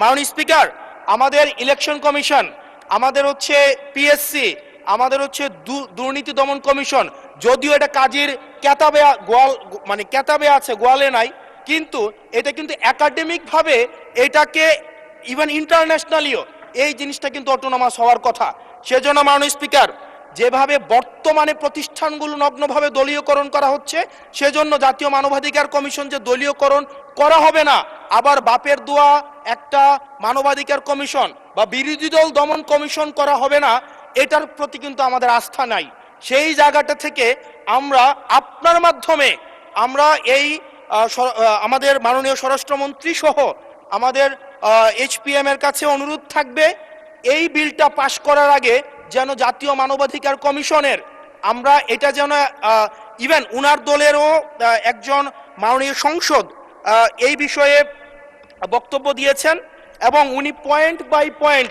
মাননীয় স্পিকার, আমাদের election commission, আমাদের হচ্ছে পিএসসি, আমাদের হচ্ছে দুর্নীতি দমন কমিশন, যদিও এটা কাজের কেতাবে গোয়াল মানে কেতাবে আছে, গোয়ালে নাই, কিন্তু এটা কিন্তু একাডেমিক ভাবে এটাকে ইভেন ইন্টারন্যাশনালিও এই জিনিসটা কিন্তু অটোনমাস হওয়ার কথা। সেজন্য মাননীয় স্পিকার, যেভাবে বর্তমানে প্রতিষ্ঠানগুলো নগ্নভাবে দলীয়করণ করা হচ্ছে, সেজন্য জাতীয় মানবাধিকার কমিশন যে দলীয়করণ করা হবে না, আবার বাপের দোয়া একটা মানবাধিকার কমিশন বা বিরোধী দল দমন কমিশন করা হবে না, এটার প্রতি কিন্তু আমাদের আস্থা নাই। সেই জায়গাটা থেকে আমরা আপনার মাধ্যমে আমরা এই আমাদের মাননীয় স্বরাষ্ট্রমন্ত্রী সহ আমাদের এইচপিএম এর কাছে অনুরোধ থাকবে, এই বিলটা পাশ করার আগে যেন জাতীয় মানবাধিকার কমিশনের আমরা এটা যেন ইভেন উনার দলেরও একজন মাননীয় সংসদ এই বিষয়ে বক্তব্য দিয়েছেন এবং উনি পয়েন্ট বাই পয়েন্ট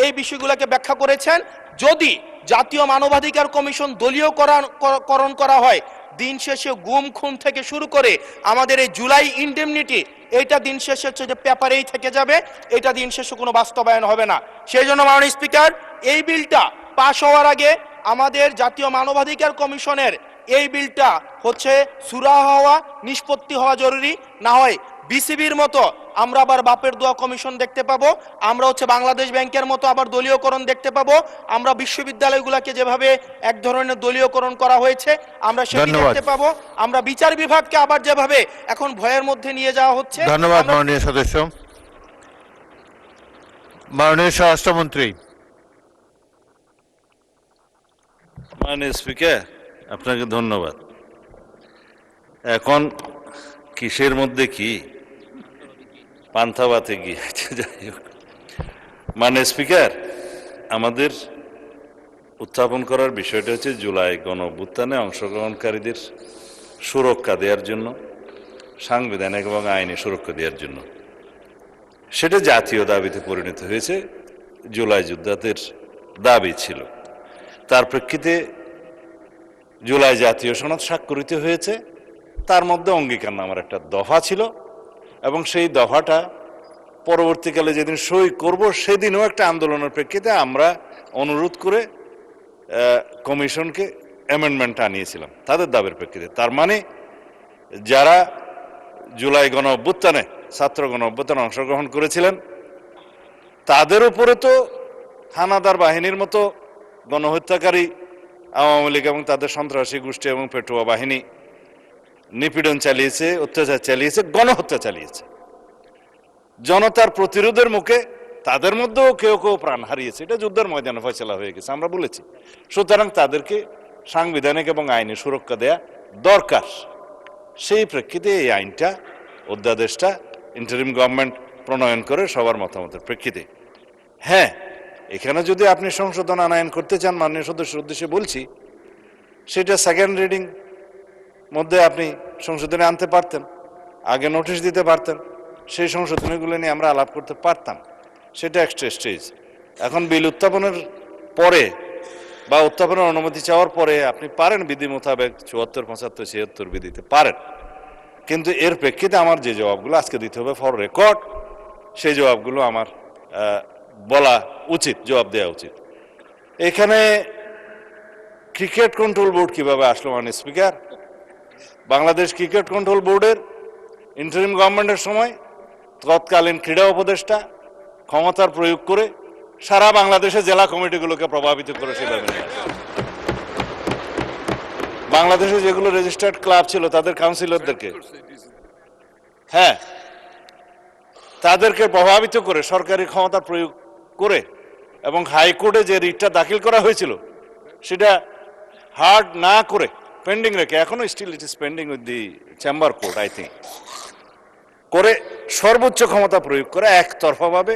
এই বিষয়গুলোকে ব্যাখ্যা করেছেন। যদি জাতীয় মানবাধিকার কমিশন দলীয়করণ করা হয়, দিন শেষে গুম খুন থেকে শুরু করে আমাদের এই জুলাই ইনডেমনিটি, এইটা দিন শেষে হচ্ছে যে পেপারেই থেকে যাবে, এটা দিন শেষে কোনো বাস্তবায়ন হবে না। সেই জন্য মাননীয় স্পিকার, এই বিলটা পাশ হওয়ার আগে আমাদের জাতীয় মানবাধিকার কমিশনের এই বিলটা হচ্ছে সুরাহা হওয়া, নিষ্পত্তি হওয়া জরুরি। না হয় বিসিবির মতো আমরা আবার বাপের দোয়া কমিশন দেখতে পাবো, আমরা হচ্ছে বাংলাদেশ ব্যাংকের মতো আবার দলীয়করণ দেখতে পাবো, আমরা বিশ্ববিদ্যালয়গুলোকে যেভাবে এক ধরনের দলীয়করণ করা হয়েছে আমরা সেটি দেখতে পাবো, আমরা বিচার বিভাগকে আবার যেভাবে এখন ভয়ের মধ্যে নিয়ে যাওয়া হচ্ছে। ধন্যবাদ মাননীয় সদস্য। মাননীয় স্বরাষ্ট্রমন্ত্রী। মাননীয় স্পিকার, আপনাকে ধন্যবাদ। এখন কিসের মধ্যে কি পান্থাবাতে গিয়েছে, যাই হোক। মাননীয় স্পিকার, আমাদের উত্থাপন করার বিষয়টা হচ্ছে জুলাই গণঅভ্যুত্থানে অংশগ্রহণকারীদের সুরক্ষা দেওয়ার জন্য, সাংবিধানিক এবং আইনি সুরক্ষা দেওয়ার জন্য। সেটা জাতীয় দাবিতে পরিণত হয়েছে, জুলাই যোদ্ধাদের দাবি ছিল। তার প্রেক্ষিতে জুলাই জাতীয় সনদ স্বাক্ষরিত হয়েছে, তার মধ্যে অঙ্গীকারনামার একটা দফা ছিল এবং সেই দফাটা পরবর্তীকালে যেদিন সই করব সেদিনও একটা আন্দোলনের প্রেক্ষিতে আমরা অনুরোধ করে কমিশনকে অ্যামেন্ডমেন্ট আনিয়েছিলাম তাদের দাবির প্রেক্ষিতে। তার মানে যারা জুলাই গণ অভ্যুত্থানে, ছাত্র গণ অভ্যুত্থানে অংশগ্রহণ করেছিলেন, তাদের উপরে তো হানাদার বাহিনীর মতো গণহত্যাকারী আওয়ামী লীগ এবং তাদের সন্ত্রাসী গোষ্ঠী এবং পেটুয়া বাহিনী নিপীড়ন চালিয়েছে, অত্যাচার চালিয়েছে, গণহত্যা চালিয়েছে। জনতার প্রতিরোধের মুখে তাদের মধ্যেও কেউ কেউ প্রাণ হারিয়েছে, এটা যুদ্ধের ময়দানে ফয়সালা হয়ে গেছে, আমরা বলেছি। সুতরাং তাদেরকে সাংবিধানিক এবং আইনি সুরক্ষা দেয়া দরকার। সেই প্রেক্ষিতে এই আইনটা, অধ্যাদেশটা ইন্টারিম গভর্নমেন্ট প্রণয়ন করে সবার মতামতের প্রেক্ষিতে। হ্যাঁ, এখানে যদি আপনি সংশোধন আনয়ন করতে চান, মাননীয় সদস্যের উদ্দেশ্যে বলছি, সেটা সেকেন্ড রিডিং মধ্যে আপনি সংশোধনে আনতে পারতেন, আগে নোটিশ দিতে পারতেন, সেই সংশোধনীগুলো নিয়ে আমরা আলাপ করতে পারতাম। সেটা একটা স্টেজ। এখন বিল উত্থাপনের পরে বা উত্থাপনের অনুমতি চাওয়ার পরে আপনি পারেন বিধি মোতাবেক ৭৪, ৭৫, ৭৬ বিধিতে পারেন, কিন্তু এর প্রেক্ষিতে আমার যে জবাবগুলো আজকে দিতে হবে ফর রেকর্ড, সেই জবাবগুলো আমার বলা উচিত, জবাব দেওয়া উচিত। এখানে ক্রিকেট কন্ট্রোল বোর্ড কিভাবে আসলো মাননীয় স্পিকার? বাংলাদেশ ক্রিকেট কন্ট্রোল বোর্ডের ইন্টারিম গভর্নমেন্টের সময় তৎকালীন ক্রীড়া উপদেষ্টা ক্ষমতার প্রয়োগ করে সারা বাংলাদেশের জেলা কমিটিগুলোকে প্রভাবিত করে সেভাবে নিয়ে আসে। বাংলাদেশে যেগুলো রেজিস্টার্ড ক্লাব ছিল তাদের কাউন্সিলরদেরকে, হ্যাঁ, তাদেরকে প্রভাবিত করে সরকারি ক্ষমতা প্রয়োগ করে এবং হাইকোর্টে যে রিটটা দাখিল করা হয়েছিল সেটা হার্ড না করে পেন্ডিং রেখে, এখনো still it is pending with the chamber court I think, করে সর্বোচ্চ ক্ষমতা প্রয়োগ করে একতরফাভাবে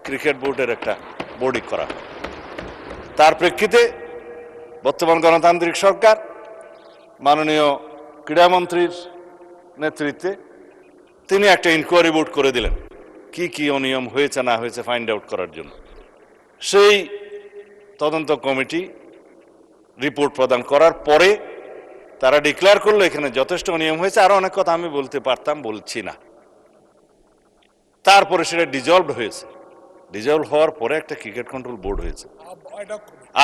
ক্রিকেট বোর্ডের একটা বোর্ডিং করা। তার প্রেক্ষিতে বর্তমান গণতান্ত্রিক সরকার মাননীয় ক্রীড়ামন্ত্রীর নেতৃত্বে তিনি একটা ইনকোয়ারি বোর্ড করে দিলেন কি কি অনিয়ম হয়েছে না হয়েছে ফাইন্ড আউট করার জন্য। সেই তদন্ত কমিটি রিপোর্ট প্রদান করার পরে তারা ডিক্লেয়ার করলো এখানে যথেষ্ট অনিয়ম হয়েছে, আরো অনেক কথা আমি বলতে পারতাম, বলছি না। তারপরে সেটা ডিজলভ হয়েছে, ডিজলভ হওয়ার পরে একটা ক্রিকেট কন্ট্রোল বোর্ড হয়েছে,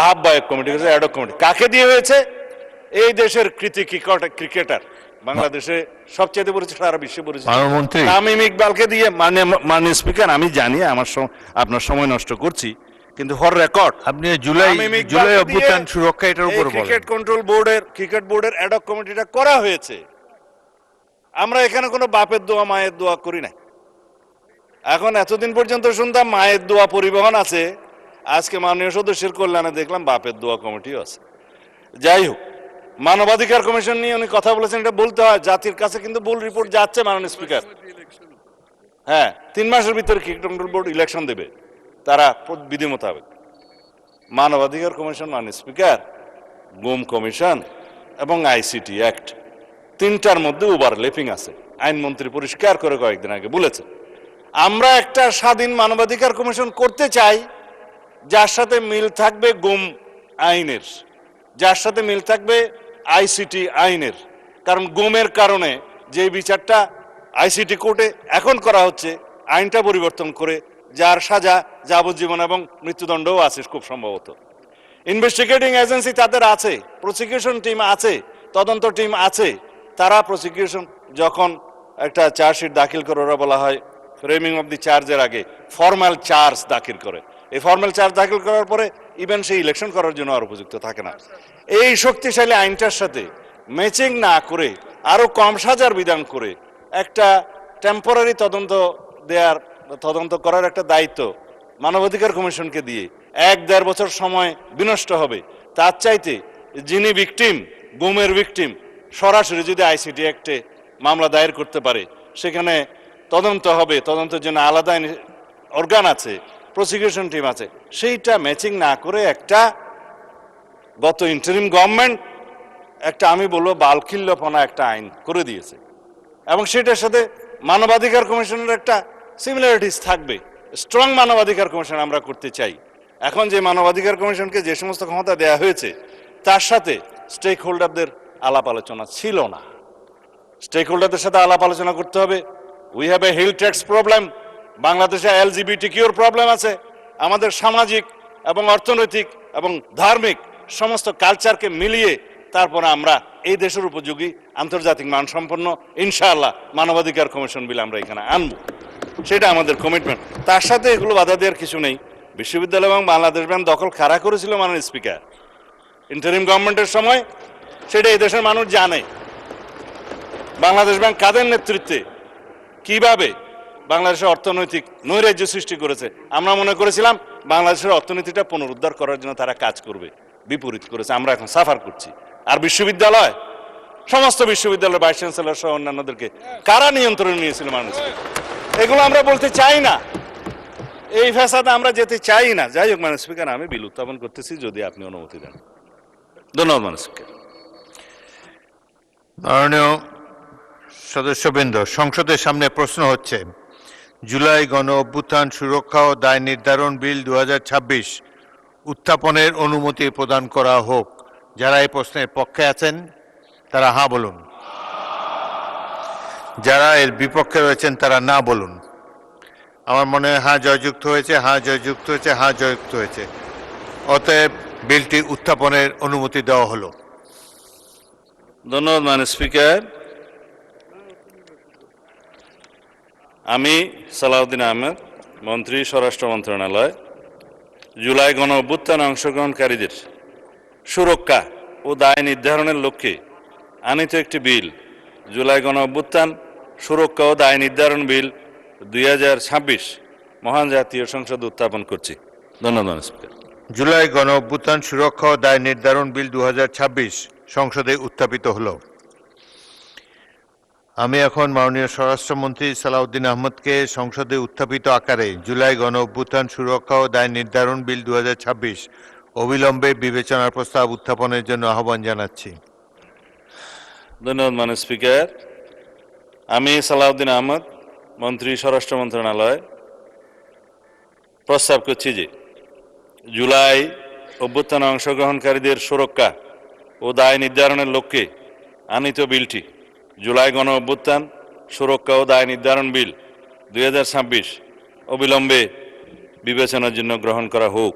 আহ্বায়ক কমিটি হয়েছে, অ্যাডক কমিটি। কাকে দিয়ে হয়েছে? এই দেশের কৃতি ক্রিকেটার, বাংলাদেশে সবচেয়ে পরিচিত, সারা বিশ্বে পরিচিত মাননীয় তামিম ইকবালকে দিয়ে। মাননীয় স্পিকার, আমি জানি আপনার সময় নষ্ট করছি, কিন্তু ফর রেকর্ড আপনি জুলাই অভ্যুত্থান সুরক্ষা এটার উপর বলেন। ক্রিকেট কন্ট্রোল বোর্ডের অ্যাডক কমিটিটা করা হয়েছে। আমরা এখানে কোনো বাপের দোয়া মায়ের দোয়া করি না। এখন এতদিন পর্যন্ত শুনতাম মায়ের দোয়া পরিবহন আছে, আজকে মাননীয় সদস্যের কল্যাণে দেখলাম বাপের দোয়া কমিটিও আছে। যাই হোক, মানবাধিকার কমিশন নিয়ে উনি কথা বলেছেন, এটা বলতে হয়, জাতির কাছে কিন্তু ভুল রিপোর্ট যাচ্ছে মাননীয় স্পিকার। হ্যাঁ, 3 মাসের ভিতরে ক্রিকেট কন্ট্রোল বোর্ড ইলেকশন দেবে তারা বিধি মোতাবেক। মানবাধিকার কমিশন, মাননীয় স্পিকার, গুম কমিশন এবং আইসিটি অ্যাক্ট, 3টার মধ্যে ওভারল্যাপিং আছে। আইনমন্ত্রী পরিষ্কার করে কয়েকদিন আগে বলেছে, আমরা একটা স্বাধীন মানবাধিকার কমিশন করতে চাই যার সাথে মিল থাকবে গুম আইনের, যার সাথে মিল থাকবে আইসিটি আইনের। কারণ গুমের কারণে যে বিচারটা আইসিটি কোর্টে এখন করা হচ্ছে, আইনটা পরিবর্তন করে, যার সাজা যাবজ্জীবন এবং মৃত্যুদণ্ডও আছে খুব সম্ভবত। ইনভেস্টিগেটিং এজেন্সি তাদের আছে, প্রসিকিউশন টিম আছে, তদন্ত টিম আছে। তারা প্রসিকিউশন যখন একটা চার্জশিট দাখিল করে, ওরা বলা হয় ফ্রেমিং অফ দি চার্জের আগে ফর্মাল চার্জ দাখিল করে। এই ফর্মাল চার্জ দাখিল করার পরে ইভেন সেই ইলেকশন করার জন্য আর উপযুক্ত থাকে না। এই শক্তিশালী আইনটার সাথে ম্যাচিং না করে আরো কম সাজার বিধান করে একটা টেম্পোরারি তদন্ত করার একটা দায়িত্ব মানবাধিকার কমিশনকে দিয়ে 1-1.5 বছর সময় বিনষ্ট হবে। তার চাইতে যিনি ভিকটিম, গুমের ভিকটিম, সরাসরি যদি আইসিটি অ্যাক্টে মামলা দায়ের করতে পারে, সেখানে তদন্ত হবে, তদন্তের জন্য আলাদা অর্গান আছে, প্রসিকিউশন টিম আছে, সেইটা ম্যাচিং না করে একটা গত ইন্টারিম গভর্নমেন্ট একটা, আমি বলবো বালখিল্যপনা একটা আইন করে দিয়েছে, এবং সেটার সাথে মানবাধিকার কমিশনের একটা সিমিলারিটিস থাকবে। স্ট্রং মানবাধিকার কমিশন আমরা করতে চাই। এখন যে মানবাধিকার কমিশনকে যে সমস্ত ক্ষমতা দেয়া হয়েছে, তার সাথে স্টেক হোল্ডারদের আলাপ আলোচনা ছিল না। স্টেক হোল্ডারদের সাথে আলাপ আলোচনা করতে হবে। We have a hill tracts problem, বাংলাদেশে এলজিবিটিকিউর প্রবলেম আছে। আমাদের সামাজিক এবং অর্থনৈতিক এবং ধার্মিক সমস্ত কালচারকে মিলিয়ে তারপরে আমরা এই দেশের উপযোগী আন্তর্জাতিক মানসম্পন্ন ইনশাআল্লাহ মানবাধিকার কমিশন বিল আমরা এখানে আনবো, সেটা আমাদের কমিটমেন্ট। তার সাথে এগুলো বাধা দেওয়ার কিছু নেই। বিশ্ববিদ্যালয় এবং বাংলাদেশ ব্যাংক দখল কারা করেছিল মাননীয় স্পিকার ইন্টারিম গভর্নমেন্টের সময়, সেটা এই দেশের মানুষ জানে। বাংলাদেশ ব্যাংক কাদের নেতৃত্বে কিভাবে বাংলাদেশের অর্থনৈতিক নৈরাজ্য সৃষ্টি করেছে। আমরা মনে করেছিলাম বাংলাদেশের অর্থনীতিটা পুনরুদ্ধার করার জন্য তারা কাজ করবে, বিপরীত করেছে। আমরা এখন সাফার করছি। আর বিশ্ববিদ্যালয়, সমস্ত বিশ্ববিদ্যালয়ের ভাইস চ্যান্সেলর সহ অন্যান্যদেরকে কারা নিয়ন্ত্রণে নিয়েছিল মানুষ, এগুলো আমরা বলতে চাই না। এই ফ্যাসাদে আমরা যেতে চাই না। যাই হোক মাননীয় স্পিকার, আমি বিল উত্থাপন করতেছি যদি আপনি অনুমতি দেন। ধন্যবাদ মাননীয় স্পিকার। মাননীয় সদস্যবৃন্দ, সংসদের সামনে প্রশ্ন হচ্ছে, জুলাই গণ অভ্যুত্থান সুরক্ষা ও দায় নির্ধারণ বিল 2026 উত্থাপনের অনুমতি প্রদান করা হোক। যারা এই প্রশ্নের পক্ষে আছেন তারা হ্যাঁ বলুন, যারা এর বিপক্ষে রয়েছেন তারা না বলুন। আমার মনে হয় হ্যাঁ জয়যুক্ত হয়েছে, হ্যাঁ জয়যুক্ত হয়েছে, হ্যাঁ জয়যুক্ত হয়েছে। অতএব বিলটি উত্থাপনের অনুমতি দেওয়া হলো। ধন্যবাদ মাননীয় স্পিকার। আমি সালাউদ্দিন আহমেদ, মন্ত্রী, স্বরাষ্ট্র মন্ত্রণালয়, জুলাই গণ অভ্যুত্থানে অংশগ্রহণকারীদের সুরক্ষা ও দায় নির্ধারণের লক্ষ্যে আনিত একটি বিল, জুলাই গণ অভ্যুত্থান সুরক্ষা ও দায় নির্ধারণ বিল 2026 মহান জাতীয় সংসদে উত্থাপন করছি। ধন্যবাদ স্পিকার। জুলাই গণ অভ্যুত্থান সুরক্ষা ও দায় নির্ধারণ বিল 2026 সংসদে উত্থাপিত হলো। আমি এখন মাননীয় স্বরাষ্ট্রমন্ত্রী সালাউদ্দিন আহমদকে সংসদে উত্থাপিত আকারে জুলাই গণ অভ্যুত্থান সুরক্ষা ও দায় নির্ধারণ বিল 2026 অবিলম্বে বিবেচনার প্রস্তাব উত্থাপনের জন্য আহ্বান জানাচ্ছি। ধন্যবাদ মাননীয় স্পিকার। আমি সালাউদ্দিন আহমদ, মন্ত্রী, স্বরাষ্ট্র মন্ত্রণালয়, প্রস্তাব করছি যে জুলাই অভ্যুত্থানে অংশগ্রহণকারীদের সুরক্ষা ও দায় নির্ধারণের লক্ষ্যে আনিত বিলটি, জুলাই গণ অভ্যুত্থান সুরক্ষা ও দায় নির্ধারণ বিল 2026 অবিলম্বে বিবেচনার জন্য গ্রহণ করা হোক।